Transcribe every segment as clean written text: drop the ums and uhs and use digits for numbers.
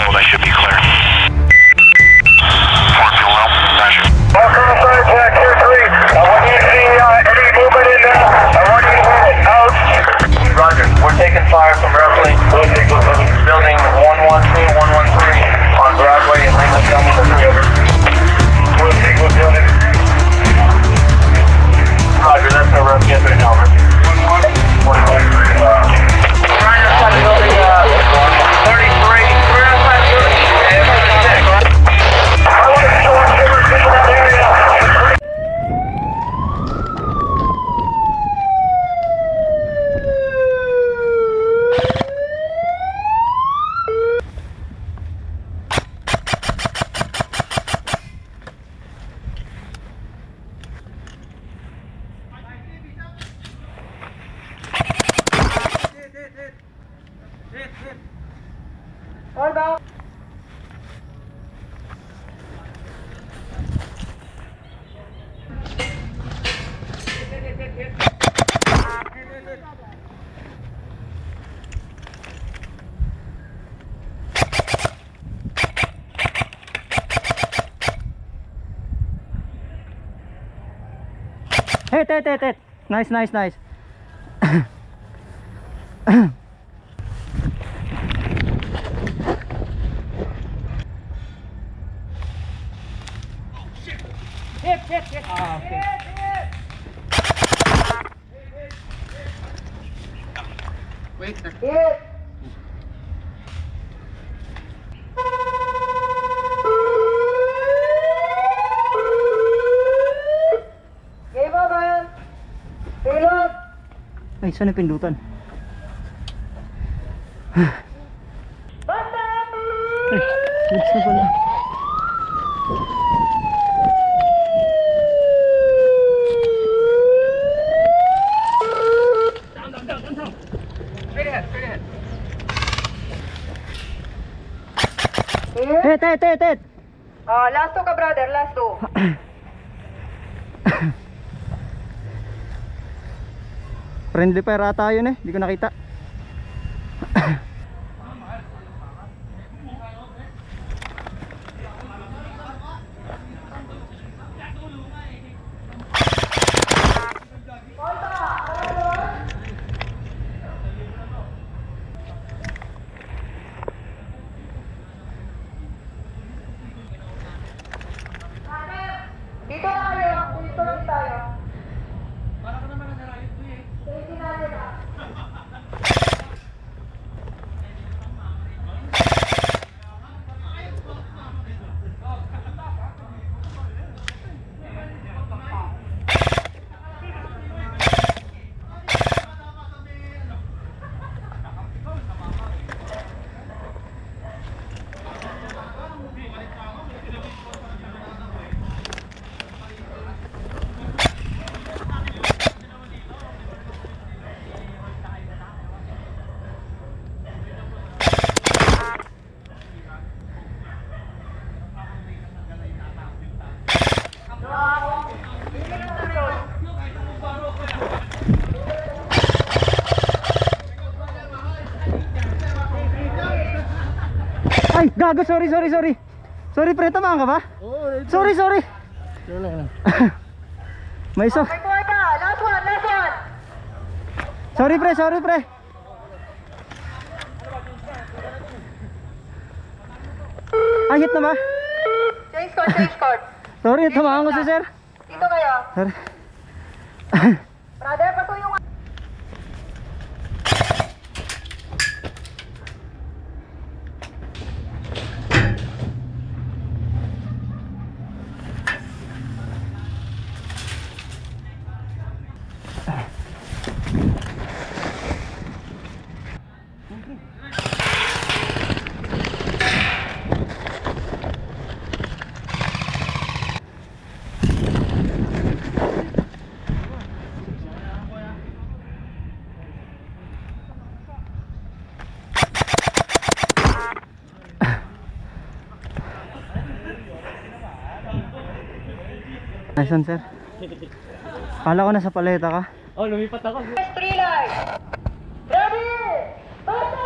hold, I should be clear. Form fuel low, roger. Jack, here 3. When you see any movement in there, I want you to hit it out. Roger. We're taking fire from roughly building 112, 113 on Broadway and Lincoln County, the 3 over. Roger, that's a rough get right now, over. 113. Right outside the building, 33. We're outside the building. I want to show up everything in that area. Hit. Nice. Hit. Ah, okay. Wait. Hit. Ay, saan yung pindutan? Ay, lips na pala. Hit. Last 2 ka, brother, last 2. Friendly fire ata yun eh, hindi ko nakita. Dito na kayo, dito lang tayo. Safety na rin ah. Ay, gago, sorry. Sorry pre, tamaan ka ba? Sorry. May isa. May buhay ka, last one. Sorry pre. Ay, hit na ba? Change code. Sorry, tamaan ko si sir. Dito kayo. Sorry. Brother, patuloy yung... Nasaan sir? Kala ko nasa paleta ka. Oh, lumipat ako. 3 lights. Ready? Bata!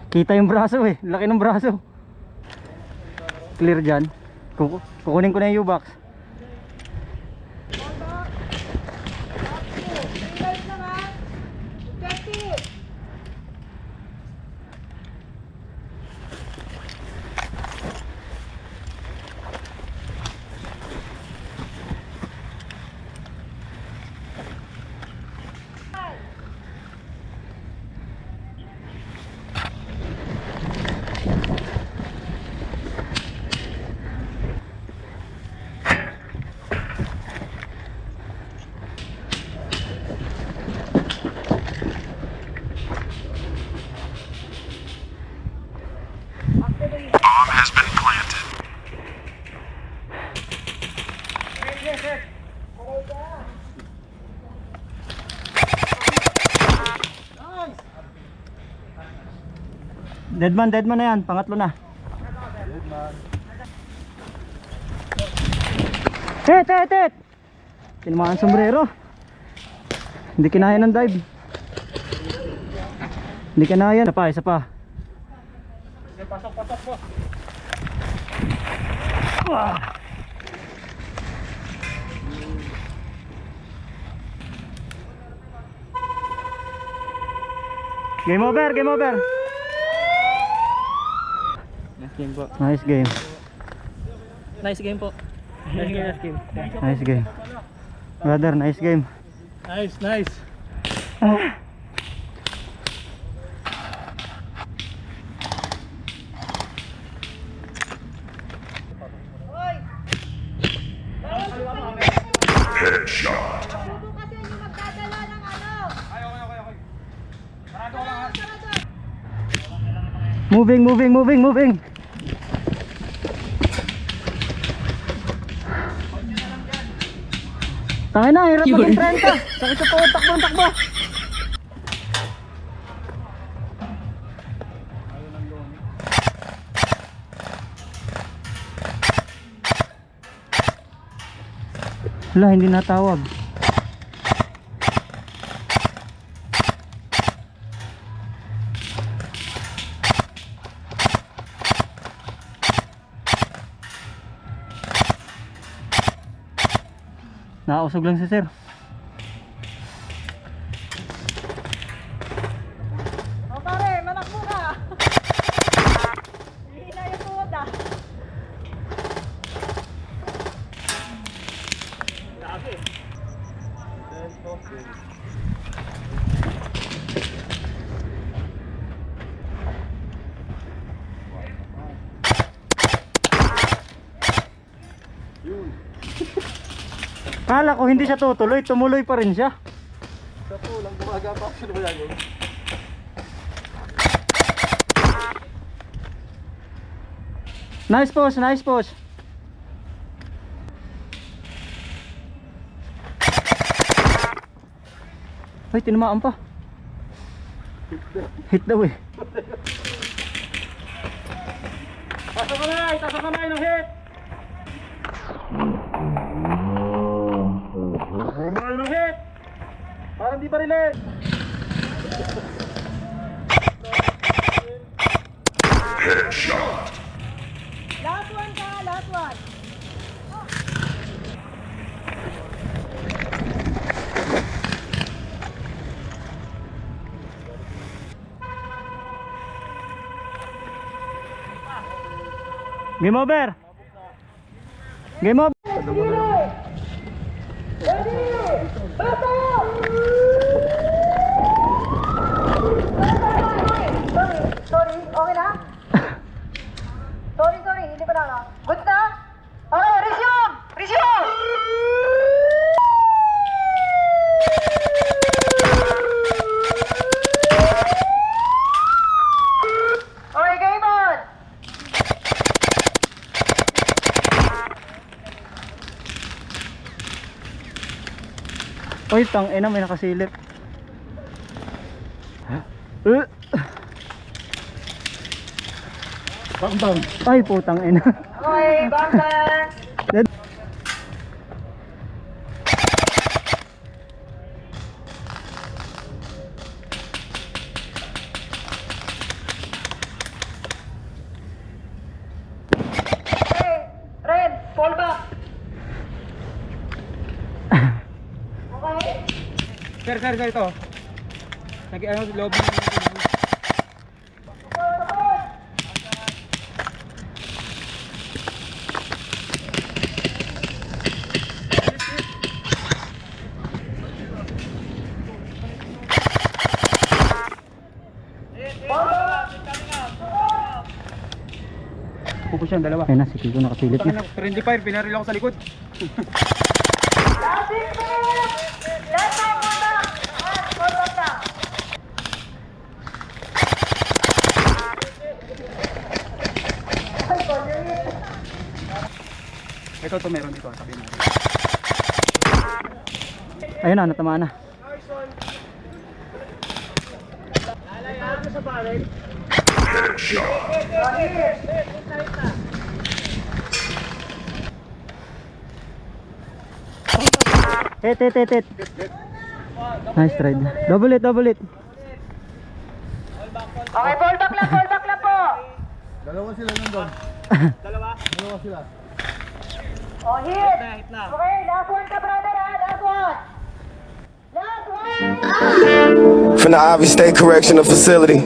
Kita yung braso eh. Laki ng braso. Clear dyan. Kukunin ko na yung U-box. Realize lang ha. Objective. Bomb has been planted. Deadman na yan. Pangatlo na. Hit! Tinamaan ang sombrero. Hindi kinaya ng dive. Hindi kinaya. Isa pa. Pasok po. Game over. Nice game po. Nice game. Nice game po. Nice game. Brother, nice game. Nice. Headshot. Bubo kasi yung magdadala ng ano. Okay. Sarado. Moving. Tangin na, hirap maging 30. Sakit sa tuhod, takbo. Wala, hindi natawag. Nakausog lang si sir. O pare, manakbo ka. Hihina yung tuhod ah. Kala ko hindi siya tutuloy, tumuloy pa rin siya. Nice push. Ay, tinamaan pa. Hit daw eh. Pasok ka na ng hit. Parang di pa rin eh. Headshot. Last one. Game over. Sorry, okay na? Sorry, hindi pa na. Good na? Okay, resume! Okay, game on! Uy, tangina, may nakasilip. Bang. Ay, putang ina. Okay, back. Sir, ito. Ano, lobby. Pupush yan, dalawa. Ayun na, si Kiko nakasilip na. Friendly fire, pinaril ako sa likod. Ito meron dito, sabi natin. Ayun na, natamaan na. Hit. Nice ride. Double it. Okay, ball back lang po. Dalawa sila nandun. Dalawa sila. Oh, hit. Okay, last one ka, brother, ha? Last one. From the Ivy State Correctional Facility.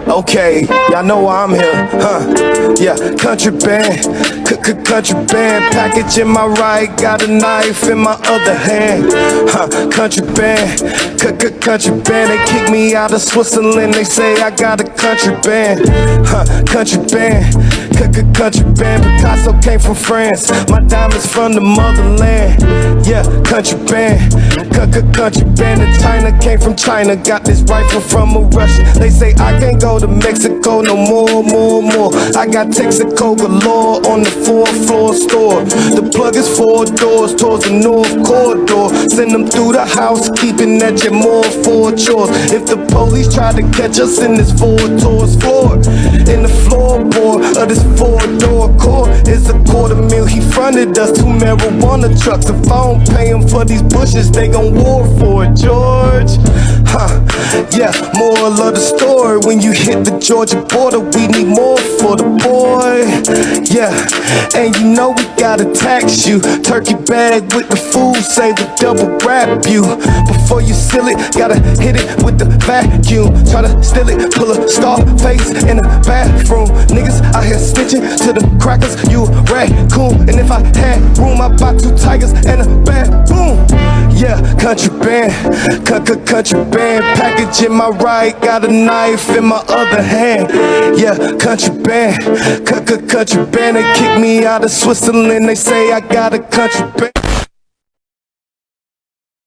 Okay, y'all know why I'm here, huh? Yeah, country band, country band. Package in my right, got a knife in my other hand, huh? Country band, country band. They kick me out of Switzerland, they say I got a country band, huh? Country band, country band. Picasso came from France, my diamonds from the motherland. Yeah, country band, country band. And China came from China, got this rifle from a Russian. They say I can't go to Mexico no more. I got Texaco galore on the 4th floor store. The plug is 4 doors towards the North Corridor. Send them through the house, keeping that your more for chores. If the police try to catch us in this 4 doors floor, in the floorboard of this 4-door core is a $250,000. He fronted us 2 marijuana trucks. If I don't pay him for these bushes, they gon' war for it, George. Huh? Yeah, moral of the story, when you hit the Georgia border, we need more for the boy. Yeah, and you know we gotta tax you. Turkey bag with the food, say we double wrap you. Before you seal it, gotta hit it with the vacuum. Try to steal it, pull a star face in the bathroom. Niggas out here snitching to the crackers, you a raccoon. And if I had room, I'd buy 2 tigers and a baboon. Yeah, country band, country band. Package in my right, got a knife in my other hand. Yeah, country band, country band. They kick me out of Switzerland, they say I got a country band.